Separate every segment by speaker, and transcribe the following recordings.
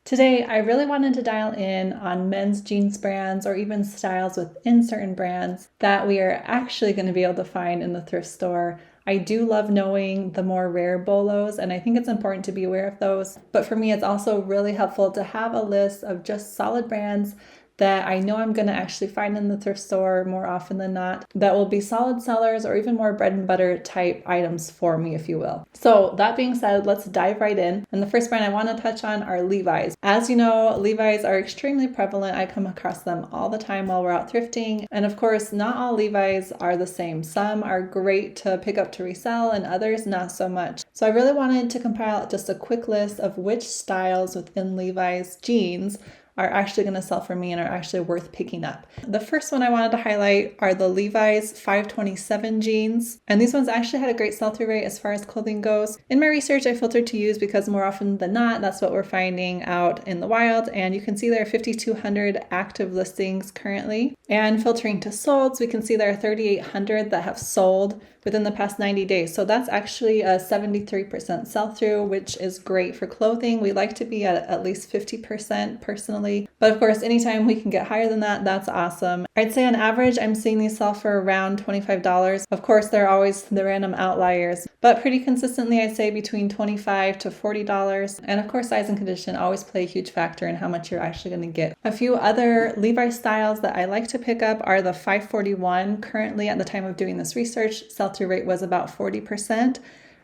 Speaker 1: Today, I really wanted to dial in on men's jeans brands or even styles within certain brands that we are actually going to be able to find in the thrift store. I do love knowing the more rare bolos, and I think it's important to be aware of those. But for me, it's also really helpful to have a list of just solid brands that I know I'm going to actually find in the thrift store more often than not, that will be solid sellers or even more bread and butter type items for me, if you will. So that being said, let's dive right in. And the first brand I want to touch on are Levi's. As you know, Levi's are extremely prevalent. I come across them all the time while we're out thrifting. And of course, not all Levi's are the same. Some are great to pick up to resell and others not so much. So I really wanted to compile just a quick list of which styles within Levi's jeans are actually going to sell for me and are actually worth picking up. The first one I wanted to highlight are the Levi's 527 jeans. And these ones actually had a great sell-through rate as far as clothing goes. In my research, I filtered to use because more often than not, that's what we're finding out in the wild. And you can see there are 5,200 active listings currently. And filtering to solds, we can see there are 3,800 that have sold within the past 90 days. So that's actually a 73% sell-through, which is great for clothing. We like to be at least 50% personally. But of course, anytime we can get higher than that, that's awesome. I'd say on average, I'm seeing these sell for around $25. Of course, there are always the random outliers, but pretty consistently, I'd say between $25 to $40. And of course, size and condition always play a huge factor in how much you're actually going to get. A few other Levi's styles that I like to pick up are the 541. Currently, at the time of doing this research, sell-through rate was about 40%.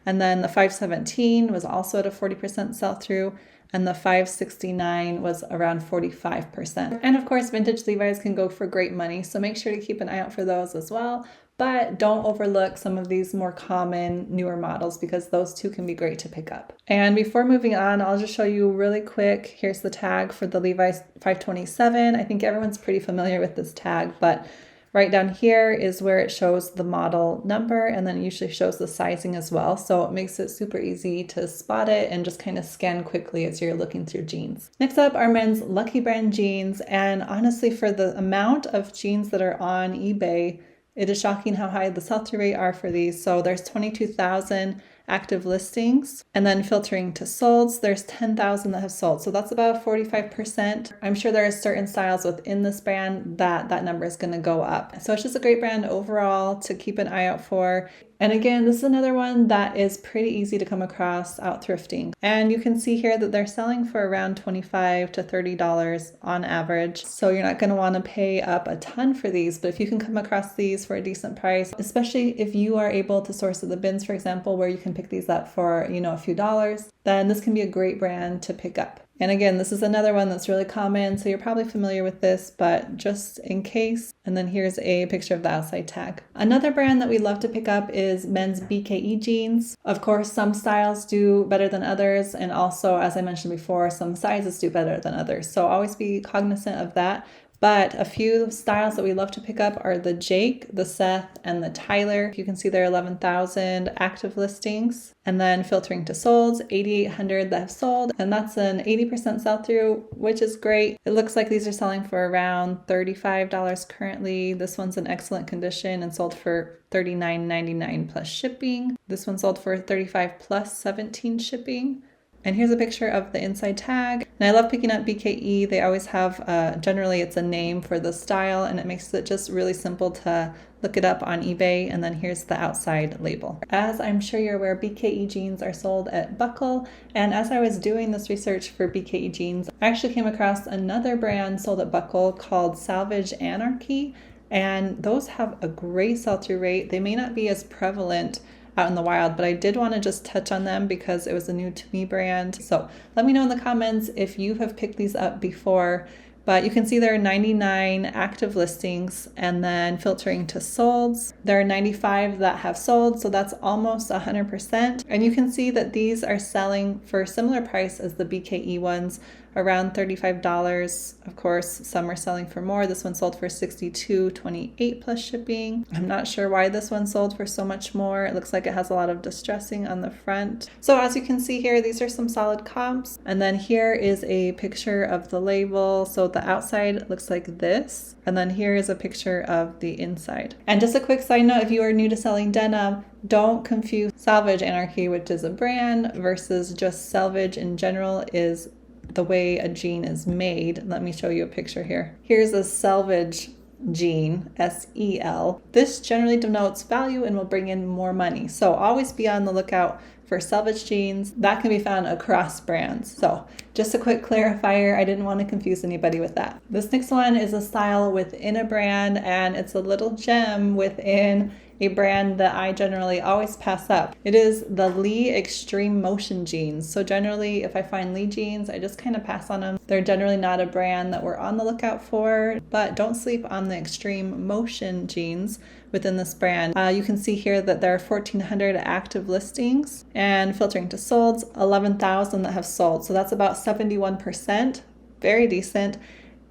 Speaker 1: And then the 517 was also at a 40% sell-through. And the 569 was around 45%. And of course, vintage Levi's can go for great money, so make sure to keep an eye out for those as well. But don't overlook some of these more common, newer models because those too can be great to pick up. And before moving on, I'll just show you really quick. Here's the tag for the Levi's 527. I think everyone's pretty familiar with this tag, but right down here is where it shows the model number, and then it usually shows the sizing as well. So it makes it super easy to spot it and just kind of scan quickly as you're looking through jeans. Next up are men's Lucky Brand jeans. And honestly, for the amount of jeans that are on eBay, it is shocking how high the sell-through rate are for these. So there's 22,000 active listings, and then filtering to solds, there's 10,000 that have sold. So that's about 45%. I'm sure there are certain styles within this brand that number is going to go up. So it's just a great brand overall to keep an eye out for. And again, this is another one that is pretty easy to come across out thrifting. And you can see here that they're selling for around $25 to $30 on average. So you're not going to want to pay up a ton for these, but if you can come across these for a decent price, especially if you are able to source at the bins, for example, where you can pick these up for, a few dollars, then this can be a great brand to pick up. And again, this is another one that's really common, so you're probably familiar with this, but just in case. And then here's a picture of the outside tag. Another brand that we love to pick up is men's BKE jeans. Of course, some styles do better than others, and also, as I mentioned before, some sizes do better than others. So always be cognizant of that. But a few styles that we love to pick up are the Jake, the Seth, and the Tyler. You can see there are 11,000 active listings. And then filtering to solds, 8,800 that have sold. And that's an 80% sell-through, which is great. It looks like these are selling for around $35 currently. This one's in excellent condition and sold for $39.99 plus shipping. This one sold for $35 plus 17 shipping. And here's a picture of the inside tag. And I love picking up BKE. They always have, generally it's a name for the style, and it makes it just really simple to look it up on eBay. And then here's the outside label. As I'm sure you're aware, BKE jeans are sold at Buckle. And as I was doing this research for BKE jeans, I actually came across another brand sold at Buckle called Salvage Anarchy. And those have a great sell-through rate. They may not be as prevalent out in the wild, but I did want to just touch on them because it was a new to me brand. So let me know in the comments if you have picked these up before. But you can see there are 99 active listings, and then filtering to solds, there are 95 that have sold, so that's almost 100%. And you can see that these are selling for a similar price as the BKE ones, around $35. Of course, some are selling for more. This one sold for $62.28 plus shipping. I'm not sure why this one sold for so much more. It looks like it has a lot of distressing on the front. So as you can see here, these are some solid comps. And then here is a picture of the label. So the outside looks like this. And then here is a picture of the inside. And just a quick side note, if you are new to selling denim, don't confuse Salvage Anarchy, which is a brand, versus just Salvage in general is the way a jean is made. Let me show you a picture here. Here's a selvage jean, S-E-L. This generally denotes value and will bring in more money. So always be on the lookout for selvage jeans. That can be found across brands. So just a quick clarifier, I didn't want to confuse anybody with that. This next one is a style within a brand, and it's a little gem within a brand that I generally always pass up. It is the Lee Extreme Motion jeans. So generally, if I find Lee jeans, I just kind of pass on them. They're generally not a brand that we're on the lookout for, but don't sleep on the Extreme Motion jeans within this brand. You can see here that there are 1,400 active listings, and filtering to solds, 11,000 that have sold. So that's about 71%, very decent.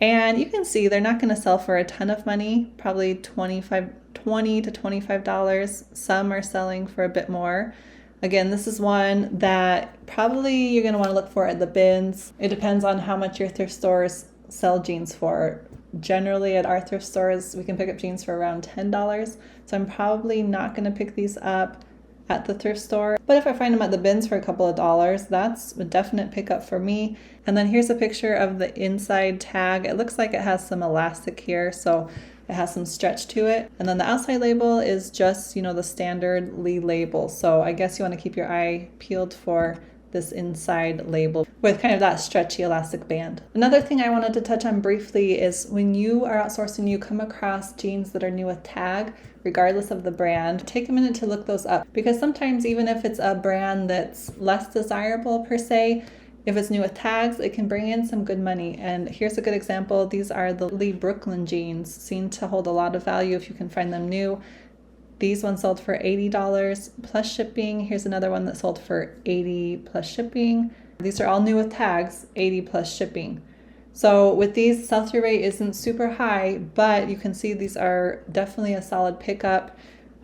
Speaker 1: And you can see they're not going to sell for a ton of money, probably $20 to $25. Some are selling for a bit more. Again, this is one that probably you're going to want to look for at the bins. It depends on how much your thrift stores sell jeans for. Generally at our thrift stores, we can pick up jeans for around $10. So I'm probably not going to pick these up at the thrift store. But if I find them at the bins for a couple of dollars, that's a definite pickup for me. And then here's a picture of the inside tag. It looks like it has some elastic here, so it has some stretch to it. And then the outside label is just, the standard Lee label. So I guess you want to keep your eye peeled for this inside label with kind of that stretchy elastic band. Another thing I wanted to touch on briefly is when you are outsourcing, you come across jeans that are new with tag, regardless of the brand, take a minute to look those up, because sometimes even if it's a brand that's less desirable per se, if it's new with tags, it can bring in some good money. And here's a good example. These are the Lee Brooklyn jeans, seem to hold a lot of value if you can find them new. These ones sold for $80 plus shipping. Here's another one that sold for $80 plus shipping. These are all new with tags, $80 plus shipping. So with these, sell-through rate isn't super high, but you can see these are definitely a solid pickup.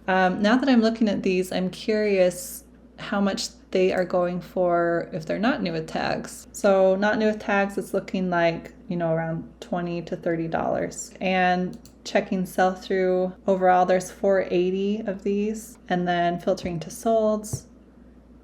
Speaker 1: Now that I'm looking at these, I'm curious how much they are going for if they're not new with tags. So not new with tags, it's looking like, around $20 to $30. And checking sell-through, overall there's 480 of these, and then filtering to solds,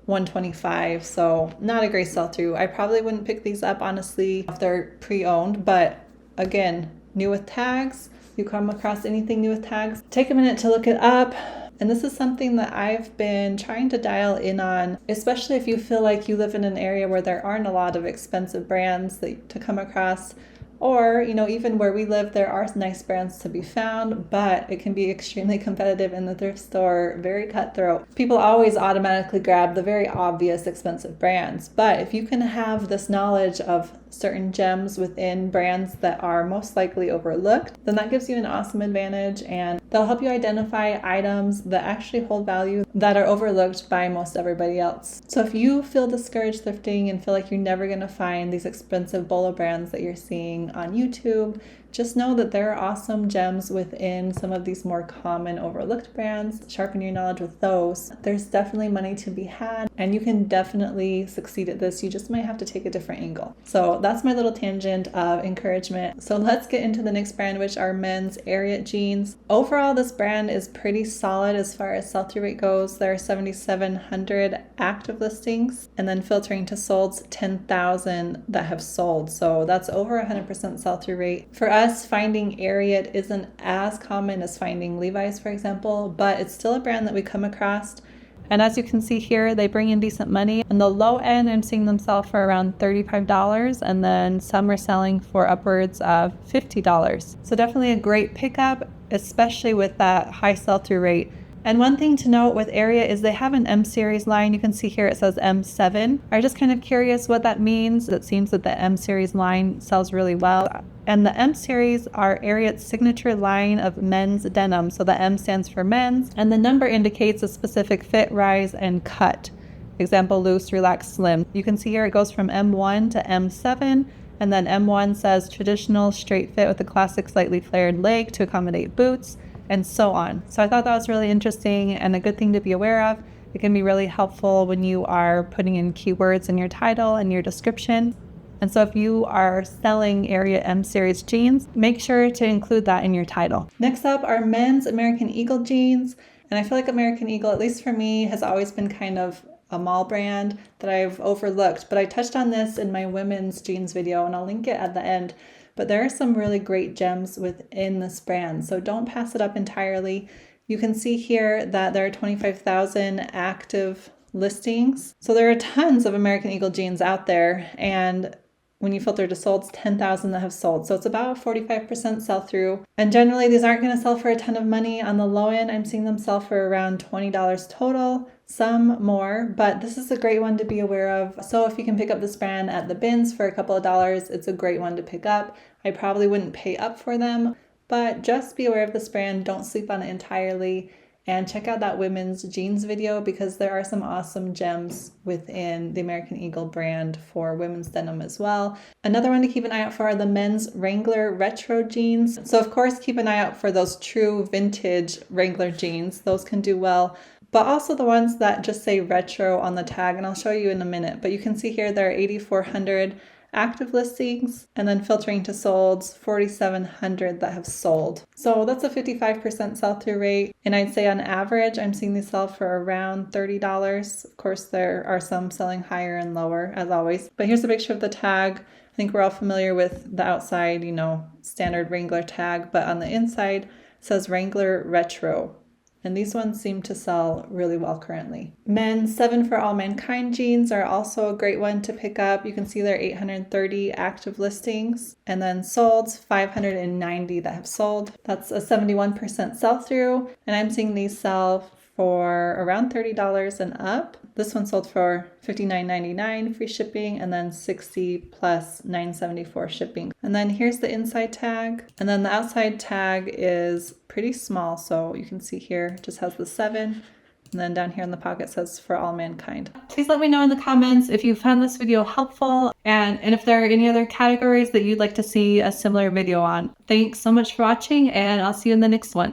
Speaker 1: 125. So not a great sell-through. I probably wouldn't pick these up honestly if they're pre-owned, but again, new with tags, you come across anything new with tags, take a minute to look it up. And this is something that I've been trying to dial in on, especially if you feel like you live in an area where there aren't a lot of expensive brands to come across. Or, even where we live, there are nice brands to be found, but it can be extremely competitive in the thrift store, very cutthroat. People always automatically grab the very obvious expensive brands. But if you can have this knowledge of certain gems within brands that are most likely overlooked, then that gives you an awesome advantage, and they'll help you identify items that actually hold value that are overlooked by most everybody else. So if you feel discouraged thrifting and feel like you're never going to find these expensive bolo brands that you're seeing on YouTube, just know that there are awesome gems within some of these more common overlooked brands. Sharpen your knowledge with those. There's definitely money to be had, and you can definitely succeed at this. You just might have to take a different angle. So that's my little tangent of encouragement. So let's get into the next brand, which are men's Ariat jeans. Overall, this brand is pretty solid as far as sell-through rate goes. There are 7,700 active listings, and then filtering to solds, 10,000 that have sold. So that's over 100% sell-through rate. For us, finding Ariat isn't as common as finding Levi's, for example, but it's still a brand that we come across. And as you can see here, they bring in decent money. On the low end, I'm seeing them sell for around $35, and then some are selling for upwards of $50. So definitely a great pickup, especially with that high sell-through rate. And one thing to note with Ariat is they have an M series line. You can see here it says M7. I'm just kind of curious what that means. It seems that the M series line sells really well. And the M series are Ariat's signature line of men's denim. So the M stands for men's, and the number indicates a specific fit, rise, and cut. Example, loose, relaxed, slim. You can see here it goes from M1 to M7. And then M1 says traditional straight fit with a classic slightly flared leg to accommodate boots, and so on. So I thought that was really interesting and a good thing to be aware of. It can be really helpful when you are putting in keywords in your title and your description. And so if you are selling Ariat M series jeans, make sure to include that in your title. Next up are men's American Eagle jeans. And I feel like American Eagle, at least for me, has always been kind of a mall brand that I've overlooked, but I touched on this in my women's jeans video and I'll link it at the end. But there are some really great gems within this brand, so don't pass it up entirely. You can see here that there are 25,000 active listings. So there are tons of American Eagle jeans out there, and when you filter to sold, it's 10,000 that have sold. So it's about a 45% sell through. And generally, these aren't going to sell for a ton of money. On the low end, I'm seeing them sell for around $20 total, some more, but this is a great one to be aware of. So if you can pick up this brand at the bins for a couple of dollars, it's a great one to pick up. I probably wouldn't pay up for them, but just be aware of this brand. Don't sleep on it entirely. And check out that women's jeans video because there are some awesome gems within the American Eagle brand for women's denim as well. Another one to keep an eye out for are the men's Wrangler retro jeans. So of course, keep an eye out for those true vintage Wrangler jeans. Those can do well, but also the ones that just say retro on the tag, and I'll show you in a minute. But you can see here there are 8,400 active listings, and then filtering to solds, 4,700 that have sold. So that's a 55% sell-through rate. And I'd say on average, I'm seeing these sell for around $30. Of course, there are some selling higher and lower as always. But here's a picture of the tag. I think we're all familiar with the outside, standard Wrangler tag, but on the inside it says Wrangler Retro. And these ones seem to sell really well currently. Men's 7 for All Mankind jeans are also a great one to pick up. You can see there are 830 active listings, and then solds, 590 that have sold. That's a 71% sell through, and I'm seeing these sell for around $30 and up. This one sold for $59.99 free shipping, and then $60 plus $9.74 shipping. And then here's the inside tag, and then the outside tag is pretty small, so you can see here it just has the 7, and then down here in the pocket says For All Mankind. Please let me know in the comments if you found this video helpful, and if there are any other categories that you'd like to see a similar video on. Thanks so much for watching, and I'll see you in the next one.